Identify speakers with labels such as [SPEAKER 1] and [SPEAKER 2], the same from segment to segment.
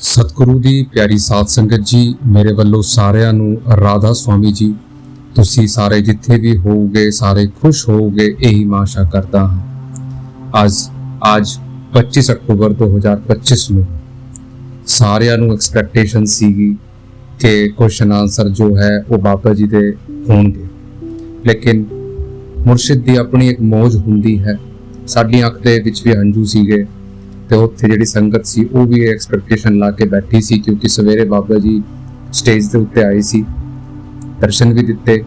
[SPEAKER 1] सतगुरु दी प्यारी साध संगत जी, मेरे वालों सारिਆਂ ਨੂੰ राधा स्वामी जी, ਤੁਸੀਂ ਸਾਰੇ ਜਿੱਥੇ ਵੀ ਹੋਵੋਗੇ ਸਾਰੇ ਖੁਸ਼ ਹੋਵੋਗੇ, ਇਹੀ ਮੈਂ ਆਸ਼ਾ ਕਰਦਾ ਹਾਂ। ਅੱਜ 25 ਅਕਤੂਬਰ 2025 ਨੂੰ ਸਾਰਿਆਂ ਨੂੰ ਐਕਸਪੈਕਟੇਸ਼ਨ ਸੀਗੀ ਕਿ ਕੁਐਸਚਨ ਆਨਸਰ ਜੋ ਹੈ ਉਹ ਬਾਬਾ ਜੀ ਦੇ ਹੋਣਗੇ, ਲੇਕਿਨ ਮੁਰਸ਼ਿਦ ਦੀ ਆਪਣੀ ਇੱਕ ਮੌਜ ਹੁੰਦੀ ਹੈ। ਸਾਡੀ ਅੱਖ ਦੇ ਵਿੱਚ ਵੀ ਹੰਝੂ ਸੀਗੇ ਤੇ ਉੱਥੇ ਜਿਹੜੀ ਸੰਗਤ ਸੀ ਉਹ ਵੀ ਐਕਸਪੈਕਟੇਸ਼ਨ ਲਾ ਕੇ ਬੈਠੀ ਸੀ, ਕਿਉਂਕਿ ਸਵੇਰੇ ਬਾਬਾ ਜੀ ਸਟੇਜ ਦੇ ਉੱਤੇ ਆਏ ਸੀ, ਦਰਸ਼ਨ ਵੀ ਦਿੱਤੇ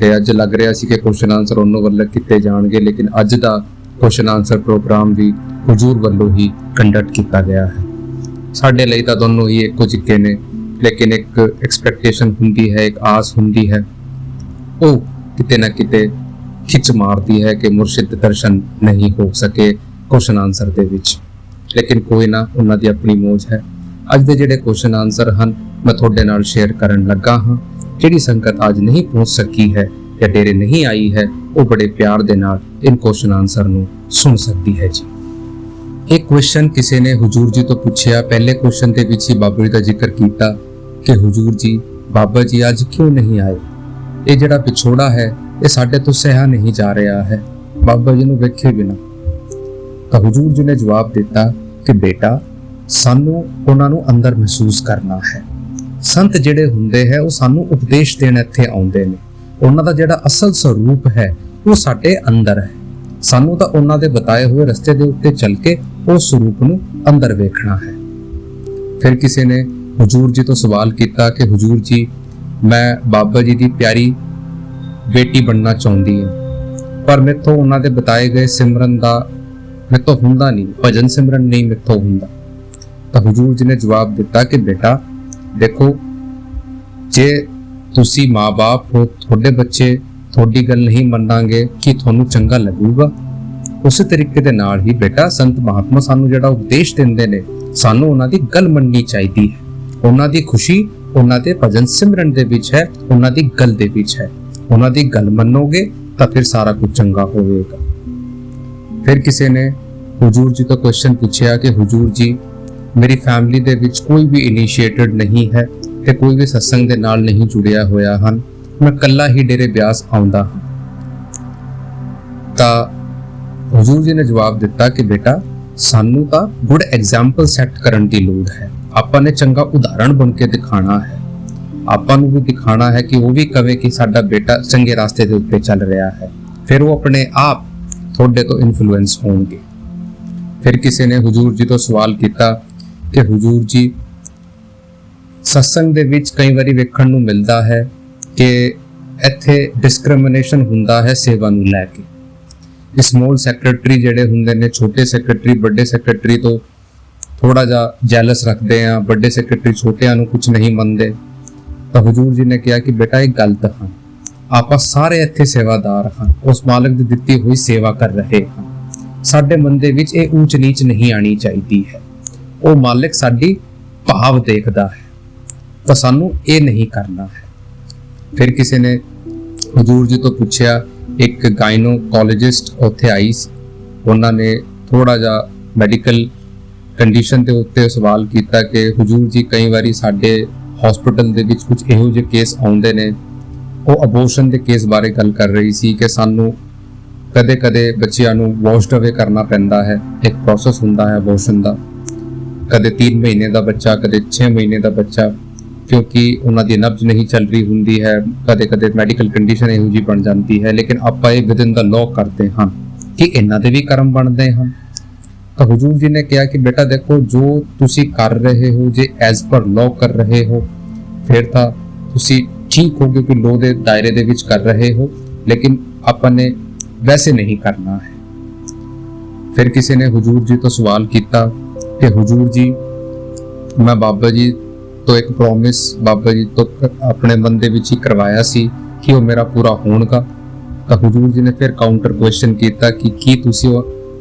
[SPEAKER 1] ਤੇ ਅੱਜ ਲੱਗ ਰਿਹਾ ਸੀ ਕਿ ਕੁਐਸਚਨ ਆਨਸਰ ਉਹਨਾਂ ਵੱਲੋਂ ਕੀਤੇ ਜਾਣਗੇ। ਲੇਕਿਨ ਅੱਜ ਦਾ ਕੁਐਸਚਨ ਆਨਸਰ ਪ੍ਰੋਗਰਾਮ ਵੀ ਹੁਜੂਰ ਵੱਲੋਂ ਹੀ ਕੰਡਕਟ ਕੀਤਾ ਗਿਆ ਹੈ। ਸਾਡੇ ਲਈ ਤਾਂ ਦੋਨੋਂ ਹੀ ਇੱਕੋ ਜਿਹੇ ਨੇ, ਲੇਕਿਨ ਇੱਕ ਐਕਸਪੈਕਟੇਸ਼ਨ ਹੁੰਦੀ ਹੈ, ਇੱਕ ਆਸ ਹੁੰਦੀ ਹੈ, ਉਹ ਕਿਤੇ ਨਾ ਕਿਤੇ ਖਿੱਚ ਮਾਰਦੀ ਹੈ ਕਿ ਮੁਰਸ਼ਿਦ ਦੇ ਦਰਸ਼ਨ ਨਹੀਂ ਹੋ ਸਕੇ ਕੁਐਸਚਨ ਆਨਸਰ ਦੇ ਵਿੱਚ। ਲੇਕਿਨ ਕੋਈ ਨਾ, ਉਹਨਾਂ ਦੀ ਆਪਣੀ ਮੌਜ ਹੈ। ਅੱਜ ਦੇ ਜਿਹੜੇ ਕੁਐਸਚਨ ਆਨਸਰ ਹਨ ਮੈਂ ਤੁਹਾਡੇ ਨਾਲ ਸ਼ੇਅਰ ਕਰਨ ਲੱਗਾ ਹਾਂ। ਜਿਹੜੀ ਸੰਗਤ ਅੱਜ ਨਹੀਂ ਪਹੁੰਚ ਸਕੀ ਹੈ ਜਾਂ ਡੇਰੇ ਨਹੀਂ ਆਈ ਹੈ, ਉਹ ਬੜੇ ਪਿਆਰ ਦੇ ਨਾਲ ਇਨ ਕੁਐਸਚਨ ਆਨਸਰ ਨੂੰ ਸੁਣ ਸਕਦੀ ਹੈ ਜੀ। ਇੱਕ ਕੁਐਸਚਨ ਕਿਸੇ ਨੇ ਹੁਜੂਰ ਜੀ ਤੋਂ ਪੁੱਛਿਆ। ਪਹਿਲੇ ਕੁਐਸਚਨ ਦੇ ਵਿੱਚ ਹੀ ਬਾਬਾ ਜੀ ਦਾ ਜ਼ਿਕਰ ਕੀਤਾ ਕਿ ਹੁਜੂਰ ਜੀ, ਬਾਬਾ ਜੀ ਅੱਜ ਕਿਉਂ ਨਹੀਂ ਆਏ? ਇਹ ਜਿਹੜਾ ਵਿਛੋੜਾ ਹੈ ਇਹ ਸਾਡੇ ਤੋਂ ਸਹਿਆ ਨਹੀਂ ਜਾ ਰਿਹਾ ਹੈ, ਬਾਬਾ ਜੀ ਨੂੰ ਵੇਖੇ ਬਿਨਾਂ। ਤਾਂ ਹੁਜੂਰ ਜੀ ਨੇ ਜਵਾਬ ਦਿੱਤਾ ਕਿ ਬੇਟਾ, ਸਾਨੂੰ ਉਹਨਾਂ ਨੂੰ ਅੰਦਰ ਮਹਿਸੂਸ ਕਰਨਾ ਹੈ। ਸੰਤ ਜਿਹੜੇ ਹੁੰਦੇ ਹੈ ਉਹ ਸਾਨੂੰ ਉਪਦੇਸ਼ ਦੇਣ ਇੱਥੇ ਆਉਂਦੇ ਨੇ। ਉਹਨਾਂ ਦਾ ਜਿਹੜਾ ਅਸਲ ਸਰੂਪ ਹੈ ਉਹ ਸਾਡੇ ਅੰਦਰ ਹੈ। ਸਾਨੂੰ ਤਾਂ ਉਹਨਾਂ ਦੇ ਬਤਾਏ ਹੋਏ ਰਸਤੇ ਦੇ ਉੱਤੇ ਚੱਲ ਕੇ ਉਸ ਸਰੂਪ ਨੂੰ ਅੰਦਰ ਵੇਖਣਾ ਹੈ। ਫਿਰ ਕਿਸੇ ਨੇ ਹੁਜੂਰ ਜੀ ਤੋਂ ਸਵਾਲ ਕੀਤਾ ਕਿ ਹੁਜੂਰ ਜੀ, ਮੈਂ ਬਾਬਾ ਜੀ ਦੀ ਪਿਆਰੀ ਬੇਟੀ ਬਣਨਾ ਚਾਹੁੰਦੀ ਹਾਂ, ਪਰ ਮੈਥੋਂ ਉਹਨਾਂ ਦੇ ਬਤਾਏ ਗਏ ਸਿਮਰਨ ਦਾ ਮੈਥੋਂ ਹੁੰਦਾ ਨਹੀਂ, ਭਜਨ ਸਿਮਰਨ ਨਹੀਂ ਮੈਥੋਂ ਹੁੰਦਾ। ਤਾਂ ਹੁਜੂਰ ਜੀ ਨੇ ਜਵਾਬ ਦਿੱਤਾ ਕਿ ਬੇਟਾ ਦੇਖੋ, ਜੇ ਤੁਸੀਂ ਮਾਂ-ਬਾਪ ਹੋ, ਤੁਹਾਡੇ ਬੱਚੇ ਤੁਹਾਡੀ ਗੱਲ ਨਹੀਂ ਮੰਨਾਂਗੇ ਕਿ ਤੁਹਾਨੂੰ ਚੰਗਾ ਲੱਗੂਗਾ? ਉਸੇ ਤਰੀਕੇ ਦੇ ਨਾਲ ਹੀ ਬੇਟਾ, ਸੰਤ ਮਹਾਤਮਾ ਸਾਨੂੰ ਜਿਹੜਾ ਉਪਦੇਸ਼ ਦਿੰਦੇ ਨੇ, ਸਾਨੂੰ ਉਹਨਾਂ ਦੀ ਗੱਲ ਮੰਨਣੀ ਚਾਹੀਦੀ ਹੈ। ਉਹਨਾਂ ਦੀ ਖੁਸ਼ੀ ਉਹਨਾਂ ਦੇ ਭਜਨ ਸਿਮਰਨ ਦੇ ਵਿੱਚ ਹੈ, ਉਹਨਾਂ ਦੀ ਗੱਲ ਦੇ ਵਿੱਚ ਹੈ। ਉਹਨਾਂ ਦੀ ਗੱਲ ਮੰਨੋਗੇ ਤਾਂ ਫਿਰ ਸਾਰਾ ਕੁਝ ਚੰਗਾ ਹੋਵੇਗਾ। ਫਿਰ ਕਿਸੇ ਨੇ ਹੁਜੂਰ ਜੀ ਤੋਂ ਕੁਐਸਚਨ ਪੁੱਛਿਆ ਕਿ ਹੁਜੂਰ ਜੀ, ਮੇਰੀ ਫੈਮਿਲੀ ਦੇ ਵਿੱਚ ਕੋਈ ਵੀ ਇਨੀਸ਼ੀਏਟਡ ਨਹੀਂ ਹੈ ਤੇ ਕੋਈ ਵੀ ਸਤਸੰਗ ਦੇ ਨਾਲ ਨਹੀਂ ਜੁੜਿਆ ਹੋਇਆ ਹਨ, ਮੈਂ ਇਕੱਲਾ ਹੀ ਡੇਰੇ ਬਿਆਸ ਆਉਂਦਾ ਹਾਂ। ਤਾਂ ਹੁਜੂਰ ਜੀ ਨੇ ਜਵਾਬ ਦਿੱਤਾ ਕਿ ਬੇਟਾ, ਸਾਨੂੰ ਤਾਂ ਗੁੱਡ ਐਗਜ਼ਾਮਪਲ ਸੈੱਟ ਕਰਨ ਦੀ ਲੋੜ ਹੈ। ਆਪਾਂ ਨੇ ਚੰਗਾ ਉਦਾਹਰਣ ਬਣ ਕੇ ਦਿਖਾਣਾ ਹੈ। ਆਪਾਂ ਨੂੰ ਵੀ ਦਿਖਾਣਾ ਹੈ ਕਿ ਉਹ ਵੀ ਕਵੇ ਕਿ ਸਾਡਾ ਬੇਟਾ ਚੰਗੇ ਰਾਸਤੇ ਦੇ ਉੱਤੇ ਚੱਲ ਰਿਹਾ ਹੈ। ਫਿਰ ਉਹ ਆਪਣੇ ਆਪ ਤੁਹਾਡੇ ਤੋਂ ਇਨਫਲੂਐਂਸ ਹੋਣਗੇ। ਫਿਰ ਕਿਸੇ ਨੇ ਹੁਜੂਰ ਜੀ ਤੋਂ ਸਵਾਲ ਕੀਤਾ ਕਿ ਹੁਜੂਰ ਜੀ, ਸਤਸੰਗ ਦੇ ਵਿੱਚ ਕਈ ਵਾਰੀ ਵੇਖਣ ਨੂੰ ਮਿਲਦਾ ਹੈ ਕਿ ਇੱਥੇ ਡਿਸਕ੍ਰਿਮੀਨੇਸ਼ਨ ਹੁੰਦਾ ਹੈ ਸੇਵਾ ਨੂੰ ਲੈ ਕੇ। ਸਮੋਲ ਸੈਕਟਰੀ ਜਿਹੜੇ ਹੁੰਦੇ ਨੇ, ਛੋਟੇ ਸੈਕਟਰੀ ਵੱਡੇ ਸੈਕਟਰੀ ਤੋਂ ਥੋੜਾ ਜਿਹਾ ਜੈਲਸ ਰੱਖਦੇ ਆ, ਵੱਡੇ ਸੈਕਟਰੀ ਛੋਟਿਆਂ ਨੂੰ ਕੁਝ ਨਹੀਂ ਮੰਨਦੇ। ਤਾਂ ਹੁਜੂਰ ਜੀ ਨੇ ਕਿਹਾ ਕਿ ਬੇਟਾ, ਇਹ ਗਲਤ ਹੈ। ਆਪਾਂ ਸਾਰੇ ਇੱਥੇ ਸੇਵਾਦਾਰ ਹਾਂ, ਉਸ ਮਾਲਕ ਦੀ ਦਿੱਤੀ ਹੋਈ ਸੇਵਾ ਕਰ ਰਹੇ ਹਾਂ। ਸਾਡੇ ਮਨ ਦੇ ਵਿੱਚ ਇਹ ਊਚ ਨੀਚ ਨਹੀਂ ਆਣੀ ਚਾਹੀਦੀ ਹੈ। ਉਹ ਮਾਲਕ ਸਾਡੀ ਭਾਵ ਦੇਖਦਾ ਹੈ, ਤਾਂ ਸਾਨੂੰ ਇਹ ਨਹੀਂ ਕਰਨਾ ਹੈ। ਫਿਰ ਕਿਸੇ ਨੇ ਹੁਜੂਰ ਜੀ ਤੋਂ ਪੁੱਛਿਆ, ਇੱਕ ਗਾਇਨੋਕੋਲੋਜਿਸਟ ਉੱਥੇ ਆਈ ਸੀ, ਉਹਨਾਂ ਨੇ ਥੋੜਾ ਜਿਹਾ ਮੈਡੀਕਲ ਕੰਡੀਸ਼ਨ ਦੇ ਉੱਤੇ ਸਵਾਲ ਕੀਤਾ ਕਿ ਹੁਜੂਰ ਜੀ, ਕਈ ਵਾਰੀ ਸਾਡੇ ਹਸਪੀਟਲ ਦੇ ਵਿੱਚ ਕੁਝ ਇਹੋ ਜਿਹੇ ਕੇਸ ਆਉਂਦੇ ਨੇ। ਉਹ ਅਬੋਰਸ਼ਨ ਦੇ ਕੇਸ ਬਾਰੇ ਗੱਲ ਕਰ ਰਹੀ ਸੀ ਕਿ ਸਾਨੂੰ ਕਦੇ-ਕਦੇ ਬੱਚਿਆਂ ਨੂੰ ਵਾਸ਼ਡ ਅਵੇ ਕਰਨਾ ਪੈਂਦਾ ਹੈ। ਇੱਕ ਪ੍ਰੋਸੈਸ ਹੁੰਦਾ ਹੈ ਅਬੋਰਸ਼ਨ ਦਾ, ਕਦੇ 3 ਮਹੀਨੇ ਦਾ ਬੱਚਾ, ਕਦੇ 6 ਮਹੀਨੇ ਦਾ ਬੱਚਾ, ਕਿਉਂਕਿ ਉਹਨਾਂ ਦੀ ਨਬਜ਼ ਨਹੀਂ ਚੱਲ ਰਹੀ ਹੁੰਦੀ ਹੈ। ਕਦੇ-ਕਦੇ ਮੈਡੀਕਲ ਕੰਡੀਸ਼ਨ ਇਹੋ ਜਿਹੀ ਬਣ ਜਾਂਦੀ ਹੈ, ਲੇਕਿਨ ਆਪਾਂ ਇਹ ਵਿਦਿਨ ਦਾ ਲਾਅ ਕਰਦੇ ਹਾਂ ਕਿ ਇਹਨਾਂ ਦੇ ਵੀ ਕਰਮ ਬਣਦੇ ਹਨ। ਤਾਂ ਹੁਜੂਰ ਜੀ ਨੇ ਕਿਹਾ ਕਿ ਬੇਟਾ ਦੇਖੋ, ਜੋ ਤੁਸੀਂ ਕਰ ਰਹੇ ਹੋ, ਜੇ ਐਜ਼ ਪਰ ਲਾਅ ਕਰ ਰਹੇ ਹੋ ਫਿਰ ਤਾਂ ਤੁਸੀਂ ਠੀਕ ਹੋ, ਕਿਉਂਕਿ ਲਾਅ ਦੇ ਦਾਇਰੇ ਦੇ ਵਿੱਚ ਕਰ ਰਹੇ ਹੋ, ਲੇਕਿਨ ਆਪਾਂ ਨੇ ਵੈਸੇ ਨਹੀਂ ਕਰਨਾ ਹੈ। ਫਿਰ ਕਿਸੇ ਨੇ ਹੁਜੂਰ ਜੀ ਤੋਂ ਸਵਾਲ ਕੀਤਾ ਕਿ ਹੁਜੂਰ ਜੀ, ਮੈਂ ਬਾਬਾ ਜੀ ਤੋਂ ਇੱਕ ਪ੍ਰੋਮਿਸ ਬਾਬਾ ਜੀ ਤੋਂ ਆਪਣੇ ਮਨ ਦੇ ਵਿੱਚ ਹੀ ਕਰਵਾਇਆ ਸੀ ਕਿ ਉਹ ਮੇਰਾ ਪੂਰਾ ਹੋਣਗਾ। ਤਾਂ ਹੁਜੂਰ ਜੀ ਨੇ ਫਿਰ ਕਾਊਂਟਰ ਕੁਐਸਚਨ ਕੀਤਾ ਕਿ ਕੀ ਤੁਸੀਂ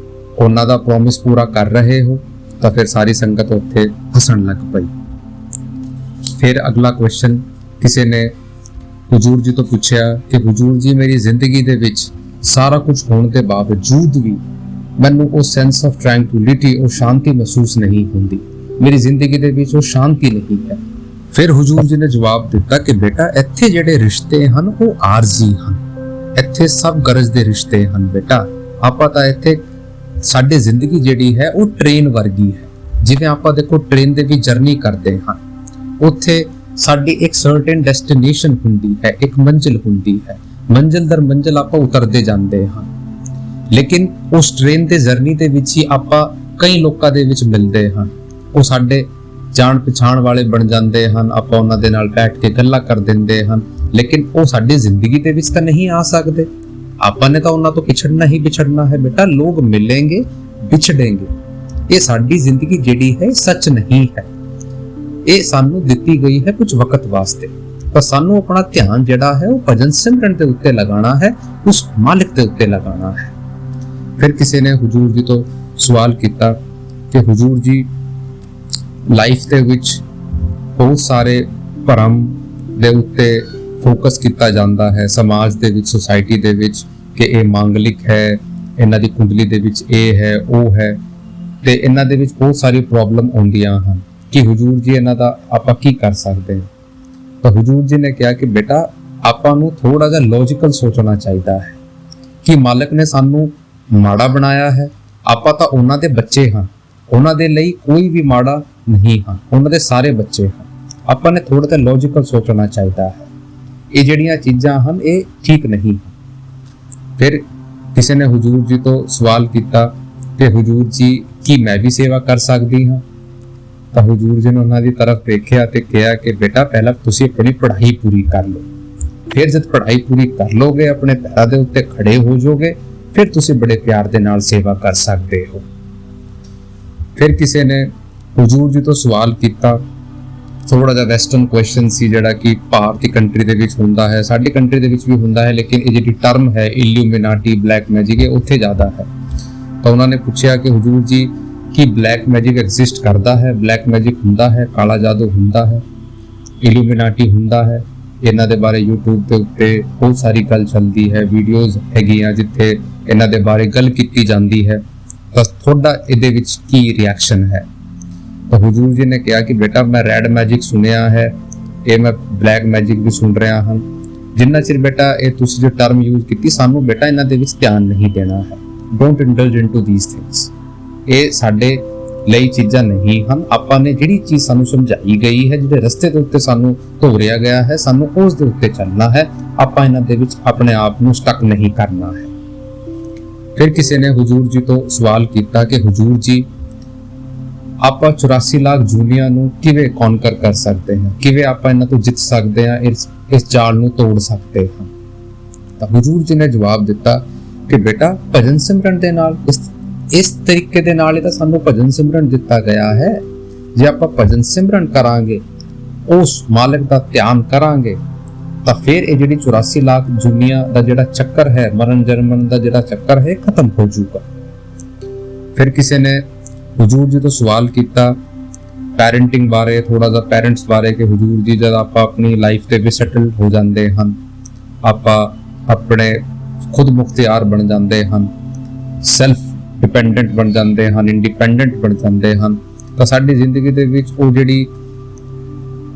[SPEAKER 1] ਉਹਨਾਂ ਦਾ ਪ੍ਰੋਮਿਸ ਪੂਰਾ ਕਰ ਰਹੇ ਹੋ? ਤਾਂ ਫਿਰ ਸਾਰੀ ਸੰਗਤ ਉੱਥੇ ਹੱਸਣ ਲੱਗ ਪਈ। ਫਿਰ ਅਗਲਾ ਕੁਐਸਚਨ ਕਿਸੇ ਨੇ ਹੁਜੂਰ ਜੀ ਤੋਂ ਪੁੱਛਿਆ ਕਿ ਹੁਜੂਰ ਜੀ, ਮੇਰੀ ਜ਼ਿੰਦਗੀ ਦੇ ਵਿੱਚ ਸਾਰਾ ਕੁਝ ਹੋਣ ਦੇ ਬਾਵਜੂਦ ਵੀ ਮੈਨੂੰ ਉਹ ਸੈਂਸ ਆਫ ਟ੍ਰੈਂਕੁਇਲਿਟੀ, ਉਹ ਸ਼ਾਂਤੀ ਮਹਿਸੂਸ ਨਹੀਂ ਹੁੰਦੀ। मेरी जिंदगी दे विच वो शांति नहीं है। फिर हुजूर जी ने जवाब दिता कि बेटा इत्थे जिहड़े रिश्ते हन वो आरजी हन, इत्थे सब गरज दे रिश्ते हन बेटा। आपां तां इत्थे साडी जिंदगी जिहड़ी है वो ट्रेन वर्गी है, जिवें आपां देखो ट्रेन दे विच जर्नी करदे हां, उत्थे साडी एक सर्टेन डेस्टिनेशन हुंदी है, एक मंजिल हुंदी है, मंजिल दर मंजिल आपां उतरदे जांदे हां। लेकिन उस ट्रेन दे जर्नी दे विच ही आपां कई लोकां दे विच मिलदे हां, ਉਹ ਸਾਡੇ ਜਾਣ ਪਛਾਣ ਵਾਲੇ ਬਣ ਜਾਂਦੇ ਹਨ, ਆਪਾਂ ਉਹਨਾਂ ਦੇ ਨਾਲ ਬੈਠ ਕੇ ਗੱਲਾਂ ਕਰ ਦਿੰਦੇ ਹਨ, ਲੇਕਿਨ ਉਹ ਸਾਡੀ ਜ਼ਿੰਦਗੀ ਦੇ ਵਿੱਚ ਤਾਂ ਨਹੀਂ ਆ ਸਕਦੇ। ਆਪਾਂ ਨੇ ਤਾਂ ਉਹਨਾਂ ਤੋਂ ਵਿਛੜਨਾ ਹੀ ਵਿਛੜਨਾ ਹੈ ਬੇਟਾ। ਲੋਕ ਮਿਲेंगे ਵਿਛੜेंगे। ਇਹ ਸਾਡੀ ਜ਼ਿੰਦਗੀ ਜਿਹੜੀ ਹੈ ਸੱਚ ਨਹੀਂ ਹੈ, ਇਹ ਸਾਨੂੰ ਦਿੱਤੀ ਗਈ ਹੈ ਕੁਝ ਵਕਤ ਵਾਸਤੇ। ਤਾਂ ਸਾਨੂੰ ਆਪਣਾ ਧਿਆਨ ਜਿਹੜਾ ਹੈ ਉਹ ਭਜਨ ਸਿਮਰਨ ਦੇ ਉੱਤੇ ਲਗਾਉਣਾ ਹੈ, ਉਸ ਮਾਲਿਕ ਦੇ ਉੱਤੇ ਲਗਾਉਣਾ ਹੈ। ਫਿਰ ਕਿਸੇ ਨੇ ਹੁਜੂਰ ਜੀ ਤੋਂ ਸਵਾਲ ਕੀਤਾ ਕਿ ਹੁਜੂਰ ਜੀ ਲਾਈਫ ਦੇ ਵਿੱਚ ਬਹੁਤ ਸਾਰੇ ਭਰਮ ਦੇ ਉੱਤੇ ਫੋਕਸ ਕੀਤਾ ਜਾਂਦਾ ਹੈ, ਸਮਾਜ ਦੇ ਵਿੱਚ, ਸੁਸਾਇਟੀ ਦੇ ਵਿੱਚ, ਕਿ ਇਹ ਮੰਗਲਿਕ ਹੈ, ਇਹਨਾਂ ਦੀ ਕੁੰਡਲੀ ਦੇ ਵਿੱਚ ਇਹ ਹੈ ਉਹ ਹੈ, ਤੇ ਇਹਨਾਂ ਦੇ ਵਿੱਚ ਬਹੁਤ ਸਾਰੀ ਪ੍ਰੋਬਲਮ ਆਉਂਦੀਆਂ ਹਨ ਕਿ ਹੁਜੂਰ ਜੀ ਇਹਨਾਂ ਦਾ ਆਪਾਂ ਕੀ ਕਰ ਸਕਦੇ ਹਾਂ। ਤਾਂ ਹੁਜੂਰ ਜੀ ਨੇ ਕਿਹਾ ਕਿ ਬੇਟਾ ਆਪਾਂ ਨੂੰ ਥੋੜਾ ਜਿਹਾ ਲੌਜੀਕਲ ਸੋਚਣਾ ਚਾਹੀਦਾ ਹੈ ਕਿ ਮਾਲਕ ਨੇ ਸਾਨੂੰ ਮਾੜਾ ਬਣਾਇਆ ਹੈ, ਆਪਾਂ ਤਾਂ ਉਹਨਾਂ ਦੇ ਬੱਚੇ ਹਾਂ, ਉਹਨਾਂ ਦੇ ਲਈ ਕੋਈ ਵੀ ਮਾੜਾ ਨਹੀਂ ਹਾਂ, ਉਹਨਾਂ ਦੇ ਸਾਰੇ ਬੱਚੇ ਹਨ। ਆਪਾਂ ਨੇ ਥੋੜਾ ਜਿਹਾ ਲੌਜੀਕਲ ਸੋਚਣਾ ਚਾਹੀਦਾ ਹੈ, ਇਹ ਜਿਹੜੀਆਂ ਚੀਜ਼ਾਂ ਹਨ ਇਹ ਠੀਕ ਨਹੀਂ। ਫਿਰ ਕਿਸੇ ਨੇ ਹੁਜੂਰ ਜੀ ਤੋਂ ਸਵਾਲ ਕੀਤਾ ਕਿ ਹੁਜੂਰ ਜੀ ਕੀ ਮੈਂ ਵੀ ਸੇਵਾ ਕਰ ਸਕਦੀ ਹਾਂ। ਤਾਂ ਹੁਜੂਰ ਜੀ ਨੇ ਉਹਨਾਂ ਦੀ ਤਰਫ ਦੇਖਿਆ ਤੇ ਕਿਹਾ ਕਿ ਬੇਟਾ ਪਹਿਲਾਂ ਤੁਸੀਂ ਆਪਣੀ ਪੜ੍ਹਾਈ ਪੂਰੀ ਕਰ ਲਓ, ਫਿਰ ਜਦ ਪੜ੍ਹਾਈ ਪੂਰੀ ਕਰ ਲੋਗੇ, ਆਪਣੇ ਪੈਰਾਂ ਦੇ ਉੱਤੇ ਖੜੇ ਹੋ ਜਾਓਗੇ, ਫਿਰ ਤੁਸੀਂ ਬੜੇ ਪਿਆਰ ਦੇ ਨਾਲ ਸੇਵਾ ਕਰ ਸਕਦੇ ਹੋ। ਫਿਰ ਕਿਸੇ ਨੇ ਹੁਜੂਰ ਜੀ ਤੋਂ ਸਵਾਲ ਕੀਤਾ, ਥੋੜਾ ਜਿਹਾ ਵੈਸਟਰਨ ਕੁਐਸਚਨ ਸੀ ਜਿਹੜਾ ਕਿ ਭਾਰਤੀ ਕੰਟਰੀ ਦੇ ਵਿੱਚ ਹੁੰਦਾ ਹੈ, ਸਾਡੀ ਕੰਟਰੀ ਦੇ ਵਿੱਚ ਵੀ ਹੁੰਦਾ ਹੈ, ਲੇਕਿਨ ਇਹ ਜਿਹੜੀ ਟਰਮ ਹੈ ਇਲੂਮੀਨਾਟੀ, ਬਲੈਕ ਮੈਜਿਕ, ਇਹ ਉੱਥੇ ਜ਼ਿਆਦਾ ਹੈ। ਤਾਂ ਉਹਨਾਂ ਨੇ ਪੁੱਛਿਆ ਕਿ ਹੁਜੂਰ ਜੀ ਕੀ ਬਲੈਕ ਮੈਜਿਕ ਐਗਜ਼ਿਸਟ ਕਰਦਾ ਹੈ, ਬਲੈਕ ਮੈਜਿਕ ਹੁੰਦਾ ਹੈ, ਕਾਲਾ ਜਾਦੂ ਹੁੰਦਾ ਹੈ, ਇਲੂਮੀਨਾਟੀ ਹੁੰਦਾ ਹੈ। ਇਹਨਾਂ ਦੇ ਬਾਰੇ YouTube ਦੇ ਉੱਤੇ ਬਹੁਤ ਸਾਰੀ ਗੱਲ ਚੱਲਦੀ ਹੈ, ਵੀਡੀਓਜ਼ ਹੈਗੀਆਂ ਜਿੱਥੇ ਇਹਨਾਂ ਦੇ ਬਾਰੇ ਗੱਲ ਕੀਤੀ ਜਾਂਦੀ ਹੈ। ਤਾਂ ਤੁਹਾਡਾ ਇਹਦੇ ਵਿੱਚ ਕੀ ਰਿਐਕਸ਼ਨ ਹੈ। ਤਾਂ ਹੁਜੂਰ ਜੀ ਨੇ ਕਿਹਾ ਕਿ ਬੇਟਾ ਮੈਂ ਰੈਡ ਮੈਜਿਕ ਸੁਣਿਆ ਹੈ, ਇਹ ਮੈਂ ਬਲੈਕ ਮੈਜਿਕ ਵੀ ਸੁਣ ਰਿਹਾ ਹਾਂ। ਜਿੰਨਾ ਚਿਰ ਬੇਟਾ ਇਹ ਤੁਸੀਂ ਜੋ ਟਰਮ ਯੂਜ਼ ਕੀਤੀ, ਸਾਨੂੰ ਬੇਟਾ ਇਹਨਾਂ ਦੇ ਵਿੱਚ ਧਿਆਨ ਨਹੀਂ ਦੇਣਾ ਹੈ। Don't indulge into these things. ਇਹ ਸਾਡੇ ਲਈ ਚੀਜ਼ਾਂ ਨਹੀਂ ਹਨ। ਆਪਾਂ ਨੇ ਜਿਹੜੀ ਚੀਜ਼ ਸਾਨੂੰ ਸਮਝਾਈ ਗਈ ਹੈ, ਜਿਹੜੇ ਰਸਤੇ ਦੇ ਉੱਤੇ ਸਾਨੂੰ ਤੋਰਿਆ ਗਿਆ ਹੈ, ਸਾਨੂੰ ਉਸ ਦੇ ਉੱਤੇ ਚੱਲਣਾ ਹੈ। ਆਪਾਂ ਇਹਨਾਂ ਦੇ ਵਿੱਚ ਆਪਣੇ ਆਪ ਨੂੰ ਸਟਕ ਨਹੀਂ ਕਰਨਾ ਹੈ। ਫਿਰ ਕਿਸੇ ਨੇ ਹੁਜੂਰ ਜੀ ਤੋਂ ਸਵਾਲ ਕੀਤਾ ਕਿ ਹੁਜੂਰ ਜੀ ਆਪਾਂ 84 ਲੱਖ ਜੂਨੀਆਂ ਨੂੰ ਕਿਵੇਂ ਕੌਨਕਰ ਕਰ ਸਕਦੇ ਹਾਂ, ਕਿਵੇਂ ਆਪਾਂ ਇਹਨਾਂ ਤੋਂ ਜਿੱਤ ਸਕਦੇ ਹਾਂ, ਇਸ ਜਾਲ ਨੂੰ ਤੋੜ ਸਕਦੇ ਹਾਂ। ਤਾਂ ਹੁਜੂਰ ਜੀ ਨੇ ਜਵਾਬ ਦਿੱਤਾ ਕਿ ਬੇਟਾ ਭਜਨ ਸਿਮਰਨ ਦੇ ਨਾਲ, ਇਸ ਤਰੀਕੇ ਦੇ ਨਾਲ ਇਹ ਤਾਂ ਸਾਨੂੰ ਭਜਨ ਸਿਮਰਨ ਦਿੱਤਾ ਗਿਆ ਹੈ। ਜੇ ਆਪਾਂ ਭਜਨ ਸਿਮਰਨ ਕਰਾਂਗੇ, ਉਸ ਮਾਲਕ ਦਾ ਧਿਆਨ ਕਰਾਂਗੇ, ਤਾਂ ਫਿਰ ਇਹ ਜਿਹੜੀ 84 ਲੱਖ ਜੂਨੀਆਂ ਦਾ ਜਿਹੜਾ ਚੱਕਰ ਹੈ, ਮਰਨ ਜਨਮਨ ਦਾ ਜਿਹੜਾ ਚੱਕਰ ਹੈ, ਖਤਮ ਹੋ ਜਾਊਗਾ। ਫਿਰ ਕਿਸੇ ਨੇ ਹੁਜੂਰ ਜੀ ਤੋਂ ਸਵਾਲ ਕੀਤਾ ਪੈਰੈਂਟਿੰਗ ਬਾਰੇ, ਥੋੜਾ ਜਿਹਾ ਪੈਰੈਂਟਸ ਬਾਰੇ, ਕਿ ਹੁਜੂਰ ਜੀ ਜਦ ਆਪਾਂ ਆਪਣੀ ਲਾਈਫ ਤੇ ਵੀ ਸੈਟਲ ਹੋ ਜਾਂਦੇ ਹਨ, ਆਪਾਂ ਆਪਣੇ ਖੁਦ ਮੁਖਤਿਆਰ ਬਣ ਜਾਂਦੇ ਹਨ, ਸੈਲਫ ਡਿਪੈਂਡੈਂਟ ਬਣ ਜਾਂਦੇ ਹਨ, ਇੰਡੀਪੈਂਡੈਂਟ ਬਣ ਜਾਂਦੇ ਹਨ, ਤਾਂ ਸਾਡੀ ਜ਼ਿੰਦਗੀ ਦੇ ਵਿੱਚ ਉਹ ਜਿਹੜੀ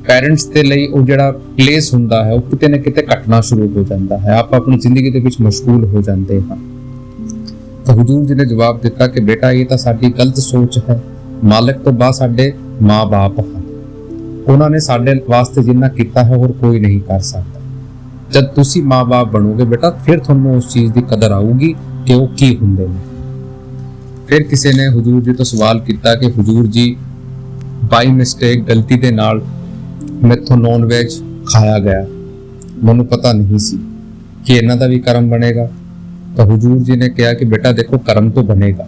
[SPEAKER 1] ਪੈਰੈਂਟਸ ਦੇ ਲਈ ਉਹ ਜਿਹੜਾ ਪਲੇਸ ਹੁੰਦਾ ਹੈ ਉਹ ਕਿਤੇ ਨਾ ਕਿਤੇ ਘਟਣਾ ਸ਼ੁਰੂ ਹੋ ਜਾਂਦਾ ਹੈ। ਆਪਾਂ ਆਪਣੀ ਜ਼ਿੰਦਗੀ ਦੇ ਵਿੱਚ ਮਸ਼ਗੂਲ ਹੋ ਜਾਂਦੇ ਹਾਂ। ਤਾਂ ਹੁਜੂਰ ਜੀ ਨੇ ਜਵਾਬ ਦਿੱਤਾ ਕਿ ਬੇਟਾ ਇਹ ਤਾਂ ਸਾਡੀ ਗਲਤ ਸੋਚ ਹੈ। ਮਾਲਕ ਤੋਂ ਬਾਅਦ ਸਾਡੇ ਮਾਂ-ਬਾਪ ਹਨ, ਉਹਨਾਂ ਨੇ ਸਾਡੇ ਵਾਸਤੇ ਜਿੰਨਾ ਕੀਤਾ ਹੈ ਹੋਰ ਕੋਈ ਨਹੀਂ ਕਰ ਸਕਦਾ। ਜਦ ਤੁਸੀਂ ਮਾਂ-ਬਾਪ ਬਣੋਗੇ ਬੇਟਾ, ਫਿਰ ਤੁਹਾਨੂੰ ਉਸ ਚੀਜ਼ ਦੀ ਕਦਰ ਆਊਗੀ ਕਿ ਉਹ ਕੀ ਹੁੰਦੇ ਨੇ। ਫਿਰ ਕਿਸੇ ਨੇ ਹੁਜੂਰ ਜੀ ਤੋਂ ਸਵਾਲ ਕੀਤਾ ਕਿ ਹੁਜੂਰ ਜੀ ਬਾਈ ਮਿਸਟੇਕ, ਗਲਤੀ ਦੇ ਨਾਲ ਮੈਥੋਂ ਨੌਨ ਵੈਜ ਖਾਇਆ ਗਿਆ, ਮੈਨੂੰ ਪਤਾ ਨਹੀਂ ਸੀ ਕਿ ਇਹਨਾਂ ਦਾ ਵੀ ਕਰਮ ਬਣੇਗਾ। ਤਾਂ ਹੁਜੂਰ ਜੀ ਨੇ ਕਿਹਾ ਕਿ ਬੇਟਾ ਦੇਖੋ ਕਰਮ ਤੋਂ ਬਣੇਗਾ,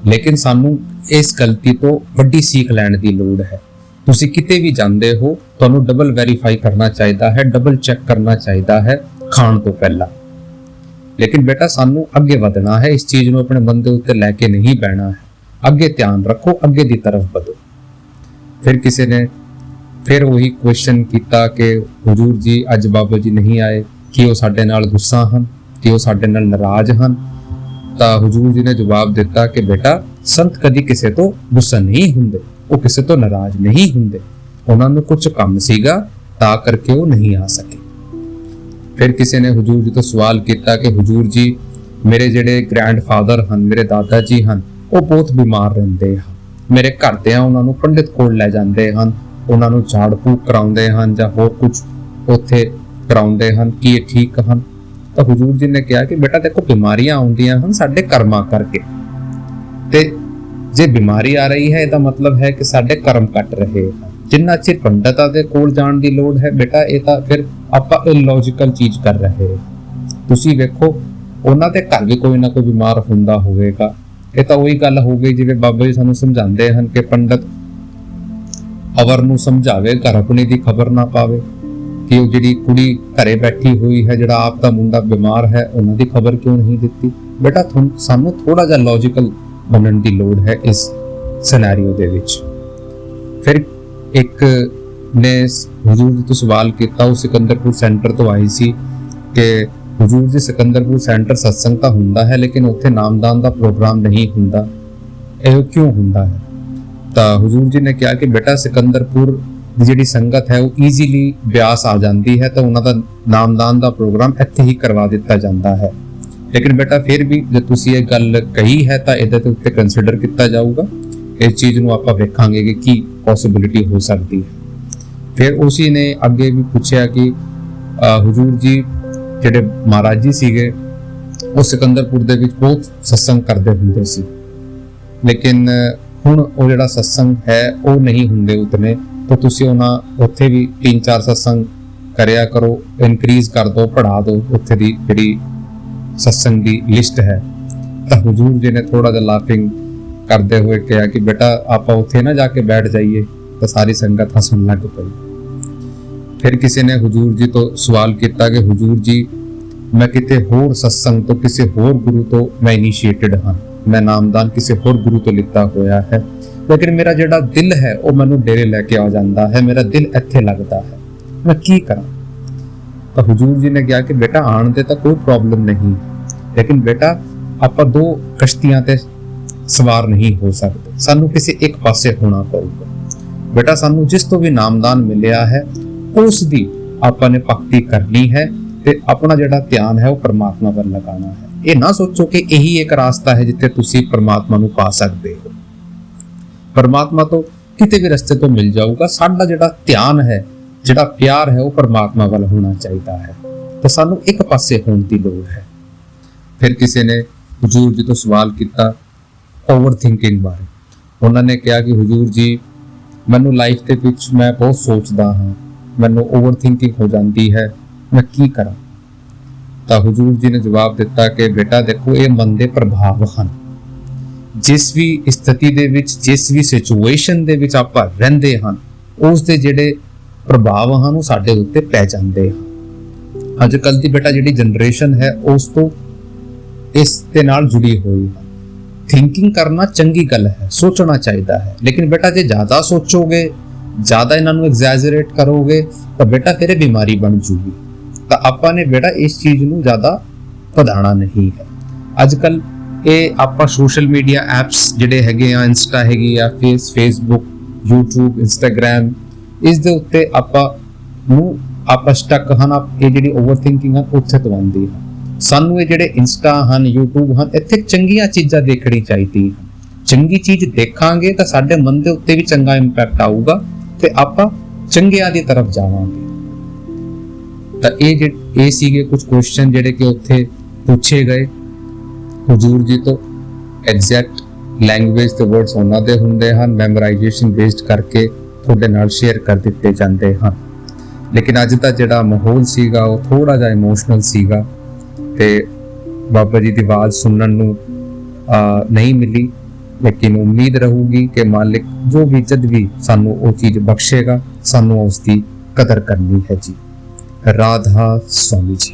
[SPEAKER 1] ਲੇਕਿਨ ਸਾਨੂੰ ਇਸ ਗਲਤੀ ਤੋਂ ਵੱਡੀ ਸੀਖ ਲੈਣ ਦੀ ਲੋੜ ਹੈ। ਤੁਸੀਂ ਕਿਤੇ ਵੀ ਜਾਂਦੇ ਹੋ, ਤੁਹਾਨੂੰ ਡਬਲ ਵੈਰੀਫਾਈ ਕਰਨਾ ਚਾਹੀਦਾ ਹੈ, ਡਬਲ ਚੈੱਕ ਕਰਨਾ ਚਾਹੀਦਾ ਹੈ ਖਾਣ ਤੋਂ ਪਹਿਲਾਂ। ਲੇਕਿਨ ਬੇਟਾ ਸਾਨੂੰ ਅੱਗੇ ਵਧਣਾ ਹੈ, ਇਸ ਚੀਜ਼ ਨੂੰ ਆਪਣੇ ਮਨ ਦੇ ਉੱਤੇ ਲੈ ਕੇ ਨਹੀਂ ਬਹਿਣਾ ਹੈ। ਅੱਗੇ ਧਿਆਨ ਰੱਖੋ, ਅੱਗੇ ਦੀ ਤਰਫ ਵਧੋ। ਫਿਰ ਕਿਸੇ ਨੇ ਫਿਰ ਉਹੀ ਕੁਐਸਚਨ ਕੀਤਾ ਕਿ ਹੁਜੂਰ ਜੀ ਅੱਜ ਬਾਬਾ ਜੀ ਨਹੀਂ ਆਏ, ਕਿ ਉਹ ਸਾਡੇ ਨਾਲ ਗੁੱਸਾ ਹਨ, ਕਿ ਉਹ ਸਾਡੇ ਨਾਲ ਨਾਰਾਜ਼ ਹਨ। ਤਾਂ ਹੁਜੂਰ ਜੀ ਨੇ ਜਵਾਬ ਦਿੱਤਾ ਕਿ ਬੇਟਾ ਸੰਤ ਕਦੀ ਕਿਸੇ ਤੋਂ ਗੁੱਸਾ ਨਹੀਂ ਹੁੰਦੇ। ਉਹ ਕਿਸੇ ਤੋਂ ਨਾਰਾਜ਼ ਨਹੀਂ ਹੁੰਦੇ, ਉਹਨਾਂ ਨੂੰ ਕੁਝ ਕੰਮ ਸੀਗਾ ਤਾਂ ਕਰਕੇ ਉਹ ਨਹੀਂ ਆ ਸਕੇ। ਫਿਰ ਕਿਸੇ ਨੇ ਹਜ਼ੂਰ ਜੀ ਤੋਂ ਸਵਾਲ ਕੀਤਾ ਕਿ ਹਜ਼ੂਰ ਜੀ, ਮੇਰੇ ਜਿਹੜੇ ਗ੍ਰੈਂਡਫਾਦਰ ਹਨ, ਮੇਰੇ ਦਾਦਾ ਜੀ ਹਨ, ਉਹ ਬਹੁਤ ਬਿਮਾਰ ਰਹਿੰਦੇ ਹਨ, ਮੇਰੇ ਘਰਦਿਆਂ ਉਹਨਾਂ ਨੂੰ ਪੰਡਿਤ ਕੋਲ ਲੈ ਜਾਂਦੇ ਹਨ, ਉਹਨਾਂ ਨੂੰ ਝਾੜ ਫੂਕ ਕਰਾਉਂਦੇ ਹਨ ਜਾਂ ਹੋਰ ਕੁਝ ਉੱਥੇ ਕਰਾਉਂਦੇ ਹਨ, ਕੀ ਇਹ ਠੀਕ ਹਨ? ਤਾਂ ਹਜ਼ੂਰ ਜੀ ਨੇ ਕਿਹਾ ਕਿ ਬੇਟਾ ਦੇਖੋ, ਬਿਮਾਰੀਆਂ ਆਉਂਦੀਆਂ ਹਨ ਸਾਡੇ ਕਰਮਾਂ ਕਰਕੇ, ਤੇ ਜੇ ਬਿਮਾਰੀ ਆ ਰਹੀ ਹੈ ਇਹਦਾ ਮਤਲਬ ਹੈ ਕਿ ਸਾਡੇ ਕਰਮ ਕੱਟ ਰਹੇ ਹਨ। ਜਿੰਨਾ ਚਿਰ ਪੰਡਤਾਂ ਦੇ ਕੋਲ ਜਾਣ ਦੀ ਲੋੜ ਹੈ ਬੇਟਾ, ਇਹ ਤਾਂ ਫਿਰ ਆਪਾਂ ਇਲੌਜੀਕਲ ਚੀਜ਼ ਕਰ ਰਹੇ ਹਾਂ। ਤੁਸੀਂ ਵੇਖੋ, ਉਹਨਾਂ ਦੇ ਘਰ ਵੀ ਕੋਈ ਨਾ ਕੋਈ ਬਿਮਾਰ ਹੁੰਦਾ ਹੋਵੇਗਾ। ਇਹ ਤਾਂ ਉਹੀ ਗੱਲ ਹੋ ਗਈ ਜਿਵੇਂ ਬਾਬਾ ਜੀ ਸਾਨੂੰ ਸਮਝਾਉਂਦੇ ਹਨ ਕਿ ਪੰਡਤ ਅਵਰ ਨੂੰ ਸਮਝਾਵੇ, ਘਰ ਆਪਣੀ ਦੀ ਖਬਰ ਨਾ ਪਾਵੇ, ਕਿ ਉਹ ਜਿਹੜੀ ਕੁੜੀ ਘਰੇ ਬੈਠੀ ਹੋਈ ਹੈ, ਜਿਹੜਾ ਆਪ ਦਾ ਮੁੰਡਾ ਬਿਮਾਰ ਹੈ, ਉਹਨਾਂ ਦੀ ਖਬਰ ਕਿਉਂ ਨਹੀਂ ਦਿੱਤੀ? ਬੇਟਾ ਸਾਨੂੰ ਥੋੜਾ ਜਿਹਾ ਲੌਜੀਕਲ ਬਣਨ ਦੀ ਲੋੜ ਹੈ ਇਸ ਸਿਨੈਰੀਓ ਦੇ ਵਿੱਚ। ਫਿਰ ਇੱਕ ਨੇ ਹਜ਼ੂਰ ਜੀ ਤੋਂ ਸਵਾਲ ਕੀਤਾ, ਉਹ ਸਿਕੰਦਰਪੁਰ ਸੈਂਟਰ ਤੋਂ ਆਈ ਸੀ ਕਿ ਹਜ਼ੂਰ ਜੀ, ਸਿਕੰਦਰਪੁਰ ਸੈਂਟਰ ਸਤਸੰਗ ਤਾਂ ਹੁੰਦਾ ਹੈ ਲੇਕਿਨ ਉੱਥੇ ਨਾਮਦਾਨ ਦਾ ਪ੍ਰੋਗਰਾਮ ਨਹੀਂ ਹੁੰਦਾ, ਇਹ ਕਿਉਂ ਹੁੰਦਾ ਹੈ? ਤਾਂ ਹਜ਼ੂਰ ਜੀ ਨੇ ਕਿਹਾ ਕਿ ਬੇਟਾ, ਸਿਕੰਦਰਪੁਰ ਦੀ ਜਿਹੜੀ ਸੰਗਤ ਹੈ ਉਹ ਈਜ਼ੀਲੀ ਬਿਆਸ ਆ ਜਾਂਦੀ ਹੈ ਤਾਂ ਉਹਨਾਂ ਦਾ ਨਾਮਦਾਨ ਦਾ ਪ੍ਰੋਗਰਾਮ ਇੱਥੇ ਹੀ ਕਰਵਾ ਦਿੱਤਾ ਜਾਂਦਾ ਹੈ। ਲੇਕਿਨ ਬੇਟਾ ਫਿਰ ਵੀ ਜੇ ਤੁਸੀਂ ਇਹ ਗੱਲ ਕਹੀ ਹੈ ਤਾਂ ਇਹਦੇ ਉੱਤੇ ਕੰਸੀਡਰ ਕੀਤਾ ਜਾਊਗਾ, ਇਸ ਚੀਜ਼ ਨੂੰ ਆਪਾਂ ਵੇਖਾਂਗੇ ਕਿ ਕੀ ਪੋਸਿਬਿਲਿਟੀ ਹੋ ਸਕਦੀ ਹੈ। ਫਿਰ ਉਸੇ ਨੇ ਅੱਗੇ ਵੀ ਪੁੱਛਿਆ ਕਿ ਹਜ਼ੂਰ ਜੀ, ਜਿਹੜੇ ਮਹਾਰਾਜ ਜੀ ਸੀਗੇ ਉਹ ਸਿਕੰਦਰਪੁਰ ਦੇ ਵਿੱਚ ਬਹੁਤ ਸਤਸੰਗ ਕਰਦੇ ਹੁੰਦੇ ਸੀ, ਲੇਕਿਨ ਹੁਣ ਉਹ ਜਿਹੜਾ ਸਤਸੰਗ ਹੈ ਉਹ ਨਹੀਂ ਹੁੰਦੇ ਉਤਨੇ, ਤਾਂ ਤੁਸੀਂ ਉਹਨਾਂ ਉੱਥੇ ਵੀ 3-4 ਸਤਸੰਗ ਕਰਿਆ ਕਰੋ, ਇਨਕਰੀਜ਼ ਕਰ ਦਿਓ, ਪੜ੍ਹਾ ਦਿਓ ਉੱਥੇ ਦੀ ਜਿਹੜੀ ਸਤਸੰਗ ਦੀ ਲਿਸਟ ਹੈ। ਤਾਂ ਹਜ਼ੂਰ ਜੀ ਨੇ ਥੋੜਾ ਜਿਹਾ ਲਾਫਿੰਗ ਕਰਦੇ ਹੋਏ ਕਿਹਾ ਕਿ ਬੇਟਾ, ਆਪਾਂ ਉੱਥੇ ਨਾ ਜਾ ਕੇ ਬੈਠ ਜਾਈਏ, ਤਾਂ ਸਾਰੀ ਸੰਗਤ ਹੱਸਣ ਲੱਗ ਪਈ। ਫਿਰ ਕਿਸੇ ਨੇ ਹਜ਼ੂਰ ਜੀ ਤੋਂ ਸਵਾਲ ਕੀਤਾ ਕਿ ਹਜ਼ੂਰ ਜੀ, ਮੈਂ ਕਿਤੇ ਹੋਰ ਸਤਸੰਗ ਤੋਂ, ਕਿਸੇ ਹੋਰ ਗੁਰੂ ਤੋਂ ਮੈਂ ਇਨੀਸ਼ੀਏਟਡ ਹਾਂ, ਮੈਂ ਨਾਮਦਾਨ ਕਿਸੇ ਹੋਰ ਗੁਰੂ ਤੋਂ ਲਿੱਤਾ ਹੋਇਆ ਹੈ, ਲੇਕਿਨ ਮੇਰਾ ਜਿਹੜਾ ਦਿਲ ਹੈ ਉਹ ਮੈਨੂੰ ਡੇਰੇ ਲੈ ਕੇ ਆ ਜਾਂਦਾ ਹੈ, ਮੇਰਾ ਦਿਲ ਇੱਥੇ ਲੱਗਦਾ ਹੈ, ਮੈਂ ਕੀ ਕਰਾਂ? ਤਾਂ ਹਜ਼ੂਰ ਜੀ ਨੇ ਕਿਹਾ ਕਿ ਬੇਟਾ, ਆਉਣ ਦੇ ਤਾਂ ਕੋਈ ਪ੍ਰੋਬਲਮ ਨਹੀਂ, ਲੇਕਿਨ ਬੇਟਾ ਆਪਾਂ 2 ਕਸ਼ਤੀਆਂ ਤੇ ਸਵਾਰ ਨਹੀਂ ਹੋ ਸਕਦੇ, ਸਾਨੂੰ ਕਿਸੇ ਇੱਕ ਪਾਸੇ ਹੋਣਾ ਪਊਗਾ। ਬੇਟਾ, ਸਾਨੂੰ ਜਿਸ ਤੋਂ ਵੀ ਨਾਮਦਾਨ ਮਿਲਿਆ ਹੈ ਉਸ ਦੀ ਆਪਾਂ ਨੇ ਭਗਤੀ ਕਰਨੀ ਹੈ ਤੇ ਆਪਣਾ ਜਿਹੜਾ ਧਿਆਨ ਹੈ ਉਹ ਪਰਮਾਤਮਾ ਵੱਲ ਲਗਾਉਣਾ ਹੈ। ਇਹ ਨਾ ਸੋਚੋ ਕਿ ਇਹੀ ਇੱਕ ਰਾਸਤਾ ਹੈ ਜਿੱਥੇ ਤੁਸੀਂ ਪਰਮਾਤਮਾ ਨੂੰ ਪਾ ਸਕਦੇ ਹੋ, ਪਰਮਾਤਮਾ ਤੋਂ ਕਿਤੇ ਵੀ ਰਸਤੇ ਤੋਂ ਮਿਲ ਜਾਊਗਾ। ਸਾਡਾ ਜਿਹੜਾ ਧਿਆਨ ਹੈ, ਜਿਹੜਾ ਪਿਆਰ ਹੈ ਉਹ ਪਰਮਾਤਮਾ ਵੱਲ ਹੋਣਾ ਚਾਹੀਦਾ ਹੈ, ਤਾਂ ਸਾਨੂੰ ਇੱਕ ਪਾਸੇ ਹੋਣ ਦੀ ਲੋੜ ਹੈ। ਫਿਰ ਕਿਸੇ ਨੇ ਹਜ਼ੂਰ ਜੀ ਤੋਂ ਸਵਾਲ ਕੀਤਾ ਓਵਰ ਥਿੰਕਿੰਗ ਬਾਰੇ। ਉਹਨਾਂ ਨੇ ਕਿਹਾ ਕਿ ਹਜ਼ੂਰ ਜੀ, ਮੈਨੂੰ ਲਾਈਫ ਦੇ ਵਿੱਚ ਮੈਂ ਬਹੁਤ ਸੋਚਦਾ ਹਾਂ, ਮੈਨੂੰ ਓਵਰ ਥਿੰਕਿੰਗ ਹੋ ਜਾਂਦੀ ਹੈ, ਮੈਂ ਕੀ ਕਰਾਂ? ਤਾਂ ਹਜ਼ੂਰ ਜੀ ਨੇ ਜਵਾਬ ਦਿੱਤਾ ਕਿ ਬੇਟਾ ਦੇਖੋ, ਇਹ ਮਨ ਦੇ ਪ੍ਰਭਾਵ ਹਨ। ਜਿਸ ਵੀ ਸਥਿਤੀ ਦੇ ਵਿੱਚ, ਜਿਸ ਵੀ ਸਿਚੁਏਸ਼ਨ ਦੇ ਵਿੱਚ ਆਪਾਂ ਰਹਿੰਦੇ ਹਨ, ਉਸ ਦੇ ਜਿਹੜੇ ਪ੍ਰਭਾਵ ਹਨ ਉਹ ਸਾਡੇ ਉੱਤੇ ਪੈ ਜਾਂਦੇ ਹਨ। ਅੱਜ ਕੱਲ੍ਹ ਦੀ ਬੇਟਾ ਜਿਹੜੀ ਜਨਰੇਸ਼ਨ ਹੈ ਉਸ ਤੋਂ ਇਸ ਦੇ ਨਾਲ ਜੁੜੀ ਹੋਈ ਹੈ। ਥਿੰਕਿੰਗ ਕਰਨਾ ਚੰਗੀ ਗੱਲ ਹੈ, ਸੋਚਣਾ ਚਾਹੀਦਾ ਹੈ, ਲੇਕਿਨ ਬੇਟਾ ਜੇ ਜ਼ਿਆਦਾ ਸੋਚੋਗੇ, ਜ਼ਿਆਦਾ ਇਹਨਾਂ ਨੂੰ ਐਗਜ਼ੈਜਰੇਟ ਕਰੋਗੇ ਤਾਂ ਬੇਟਾ ਫਿਰ ਇਹ ਬਿਮਾਰੀ ਬਣ ਜੂਗੀ। ਤਾਂ ਆਪਾਂ ਨੇ ਬੇਟਾ ਇਸ ਚੀਜ਼ ਨੂੰ ਜ਼ਿਆਦਾ ਵਧਾਉਣਾ ਨਹੀਂ ਹੈ। ਅੱਜ ਕੱਲ ਇਹ ਆਪਾਂ ਸੋਸ਼ਲ ਮੀਡੀਆ ਐਪਸ ਜਿਹੜੇ ਹੈਗੇ ਆ, ਇੰਸਟਾ ਹੈਗੀ ਆ, ਫੇਸਬੁੱਕ, YouTube, ਇੰਸਟਾਗ੍ਰਾਮ, ਇਸ ਦੇ ਉੱਤੇ ਆਪਾਂ ਸਟਕ ਹਨ। ਇਹ ਜਿਹੜੀ ਓਵਰ ਥਿੰਕਿੰਗ ਹੈ ਉੱਥੇ ਤੋਂ ਆਉਂਦੀ ਹੈ। ਸਾਨੂੰ ਇਹ ਜਿਹੜੇ ਇੰਸਟਾ ਹਨ, YouTube ਹਨ, ਇੱਥੇ ਚੰਗੀਆਂ ਚੀਜ਼ਾਂ ਦੇਖਣੀ ਚਾਹੀਦੀ ਹੈ। ਚੰਗੀ ਚੀਜ਼ ਦੇਖਾਂਗੇ ਤਾਂ ਸਾਡੇ ਮਨ ਦੇ ਉੱਤੇ ਵੀ ਚੰਗਾ ਇੰਪੈਕਟ ਆਊਗਾ ਤੇ ਆਪਾਂ ਚੰਗਿਆਂ ਦੀ ਤਰਫ ਜਾਵਾਂਗੇ। ਤਾਂ ਇਹ ਸੀਗੇ ਕੁਝ ਕੁਐਸਚਨ ਜਿਹੜੇ ਕਿ ਉੱਥੇ ਪੁੱਛੇ ਗਏ ਹਜ਼ੂਰ ਜੀ ਤੋਂ। ਐਗਜ਼ੈਕਟ ਲੈਂਗੁਏਜ ਤੇ ਵਰਡਸ ਉਹਨਾਂ ਦੇ ਹੁੰਦੇ ਹਨ, ਮੈਮੋਰਾਈਜੇਸ਼ਨ ਬੇਸਡ ਕਰਕੇ ਤੁਹਾਡੇ ਨਾਲ ਸ਼ੇਅਰ ਕਰ ਦਿੱਤੇ ਜਾਂਦੇ ਹਨ। ਲੇਕਿਨ ਅੱਜ ਦਾ ਜਿਹੜਾ ਮਾਹੌਲ ਸੀਗਾ ਉਹ ਥੋੜਾ ਜਿਹਾ ਇਮੋਸ਼ਨਲ ਸੀਗਾ ਤੇ ਬਾਬਾ ਜੀ ਦੀ ਆਵਾਜ਼ ਸੁਣਨ ਨੂੰ ਨਹੀਂ ਮਿਲੀ, ਲੇਕਿਨ ਉਮੀਦ ਰਹੂਗੀ ਕਿ ਮਾਲਿਕ ਜੋ ਵੀ ਜਦ ਵੀ ਸਾਨੂੰ ਉਹ ਚੀਜ਼ ਬਖਸ਼ੇਗਾ, ਸਾਨੂੰ ਉਸ ਦੀ ਕਦਰ ਕਰਨੀ ਹੈ ਜੀ। ਰਾਧਾ स्वामी जी।